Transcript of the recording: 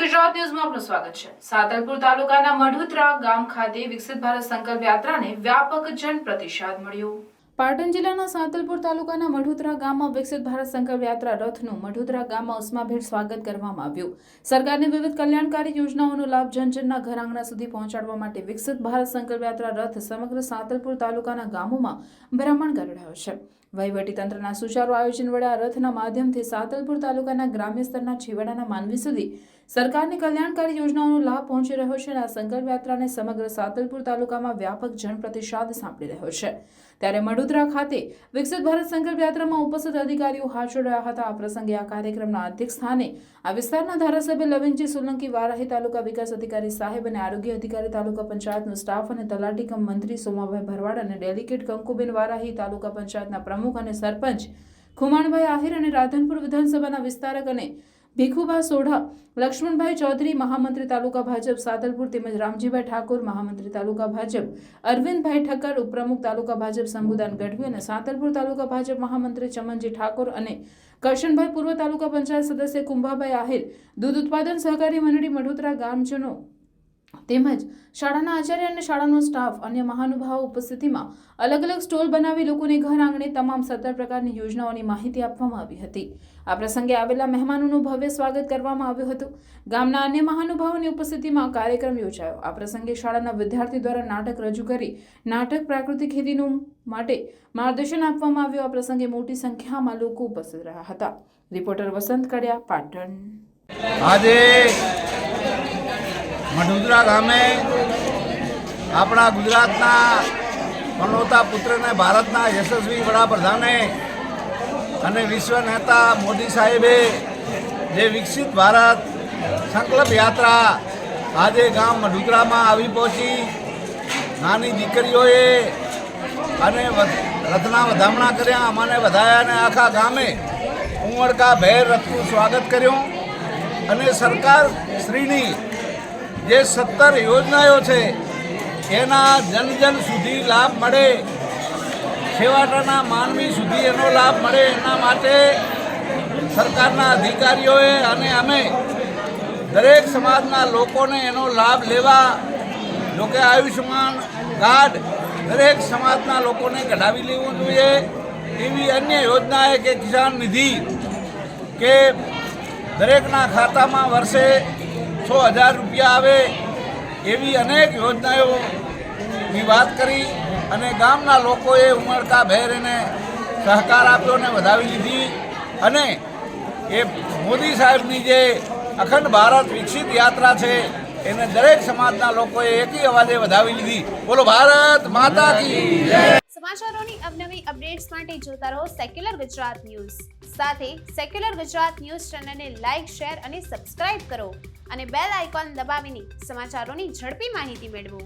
ગુજરાત ન્યૂઝમાં આપનું સ્વાગત છે। સાતલપુર તાલુકાના મઢુતરા ગામ ખાતે વિકસિત ભારત સંકલ્પ યાત્રાને વ્યાપક જન પ્રતિસાદ મળ્યો। પાટણ જિલ્લાના સાતલપુર તાલુકાના મઢુતરા ગામમાં વિકસિત ભારત સંકલ્પ યાત્રા રથનું મઢુતરા ગામમાં ઉષ્માભેર સ્વાગત કરવામાં આવ્યું। સરકારની વિવિધ કલ્યાણકારી યોજનાઓનો લાભ જનજનના ઘર આંગણા સુધી પહોંચાડવા માટે વિકસિત ભારત સંકલ્પ યાત્રા રથ સમગ્ર સાતલપુર તાલુકાના ગામોમાં ભ્રમણ કરી રહ્યો છે। વહીવટીતંત્રના સુચારુ આયોજન વડે આ રથના માધ્યમથી સાતલપુર તાલુકાના ગ્રામ્ય સ્તરના છેવાડાના માનવી સુધી સરકારની કલ્યાણકારી યોજનાઓનો લાભ પહોંચી રહ્યો છે અને આ સંકલ્પ યાત્રાને સમગ્ર સાતલપુર તાલુકામાં વ્યાપક જન પ્રતિસાદ સાંપડી રહ્યો છે। ત્યારે મઢુતરા ખાતે વિકસિત ભારત સંકલ્પ યાત્રામાં ઉપસ્થિત અધિકારીઓ હાજર રહ્યા હતા। આ પ્રસંગે આ કાર્યક્રમના અધ્યક્ષ સ્થાને આ વિસ્તારના ધારાસભ્ય લવિંગજી સોલંકી, વારાહી તાલુકા વિકાસ અધિકારી સાહેબ અને આરોગ્ય અધિકારી તાલુકા પંચાયતનો સ્ટાફ અને તલાટી કમ મંત્રી સોમાભાઈ ભરવાડ અને ડેલિગેટ કંકુબેન વારાહી, તાલુકા પંચાયતના પ્રમુખ અને સરપંચ ખુમાણભાઈ આહિર અને રાધનપુર વિધાનસભાના વિસ્તારક અને ભીખુભા સોઢા, લક્ષ્મણભાઈ ચૌધરી, મહામંત્રી તાલુકા ભાજપ સાતલપુર તેમજ રામજીભાઈ ઠાકોર, મહામંત્રી તાલુકા ભાજપ અરવિંદભાઈ ઠક્કર, ઉપપ્રમુખ તાલુકા ભાજપ શંભુદાન ગઢવી અને સાતલપુર તાલુકા ભાજપ મહામંત્રી ચમનજી ઠાકોર અને કરશનભાઈ, પૂર્વ તાલુકા પંચાયત સદસ્ય કુંભાભાઈ આહિર, દૂધ ઉત્પાદન સહકારી મંડળી મઢુતરા ગામજનો તેમજ શાળાના આચાર્ય અને શાળાનો સ્ટાફ અન્ય મહાનુભાવો ઉપસ્થિતિમાં અલગ અલગ સ્ટોલ બનાવી લોકોને ઘર આંગણે તમામ 17 પ્રકારની યોજનાઓની માહિતી આપવામાં આવી હતી। આ પ્રસંગે આવેલા મહેમાનોનું ભવ્ય સ્વાગત કરવામાં આવ્યું હતું। ગામના અન્ય મહાનુભાવોની ઉપસ્થિતિમાં કાર્યક્રમ યોજાયો। આ પ્રસંગે શાળાના વિદ્યાર્થી દ્વારા નાટક રજૂ કરી નાટક પ્રાકૃતિક ખેતીનું માટે માર્ગદર્શન આપવામાં આવ્યું। આ પ્રસંગે મોટી સંખ્યામાં લોકો ઉપસ્થિત રહ્યા હતા। રિપોર્ટર વસંત કડિયા, પાટણ। આજે મઢુતરા ગામે આપણા ગુજરાતના પનોતા પુત્રને ભારતના યશસ્વી વડાપ્રધાને અને વિશ્વ નેતા મોદી સાહેબે જે વિકસિત ભારત સંકલ્પ યાત્રા આજે ગામ મઢુતરામાં આવી પહોંચી। નાની દીકરીઓએ અને રથના વધામણા કર્યા, અમને વધાયા અને આખા ગામે ઉમળકા ભેર રથનું સ્વાગત કર્યું અને સરકાર શ્રીની જે 17 યોજનાઓ છે એના જન સુધી લાભ મળે, છેવાડાના માનવી સુધી એનો લાભ મળે એના માટે સરકારના અધિકારીઓએ અને અમે દરેક સમાજના લોકોને એનો લાભ લેવા જોકે આયુષ્યમાન કાર્ડ દરેક સમાજના લોકોને કઢાવી લેવું જોઈએ। એવી અન્ય યોજનાએ કે કિસાન નિધિ કે દરેકના ખાતામાં વર્ષે 6,000 રૂપિયા આવે એવી અનેક યોજનાઓની વાત કરી અને ગામના લોકોએ ઉમળકા ભેર એને સહકાર આપ્યો અને વધાવી લીધી અને એ મોદી સાહેબની જે અખંડ ભારત વિકસિત યાત્રા છે એને દરેક સમાજના લોકોએ એકી અવાજે વધાવી લીધી। બોલો ભારત માતા કી જય। સમાચારોની અવનવી અપડેટ્સ માટે જોતા રહો સેક્યુલર ગુજરાત ન્યૂઝ। સાથે સેક્યુલર ગુજરાત ન્યૂઝ ચેનલને લાઇક, શેર અને સબસ્ક્રાઇબ કરો અને બેલ આઇકોન દબાવીને સમાચારોની ઝડપી માહિતી મેળવો।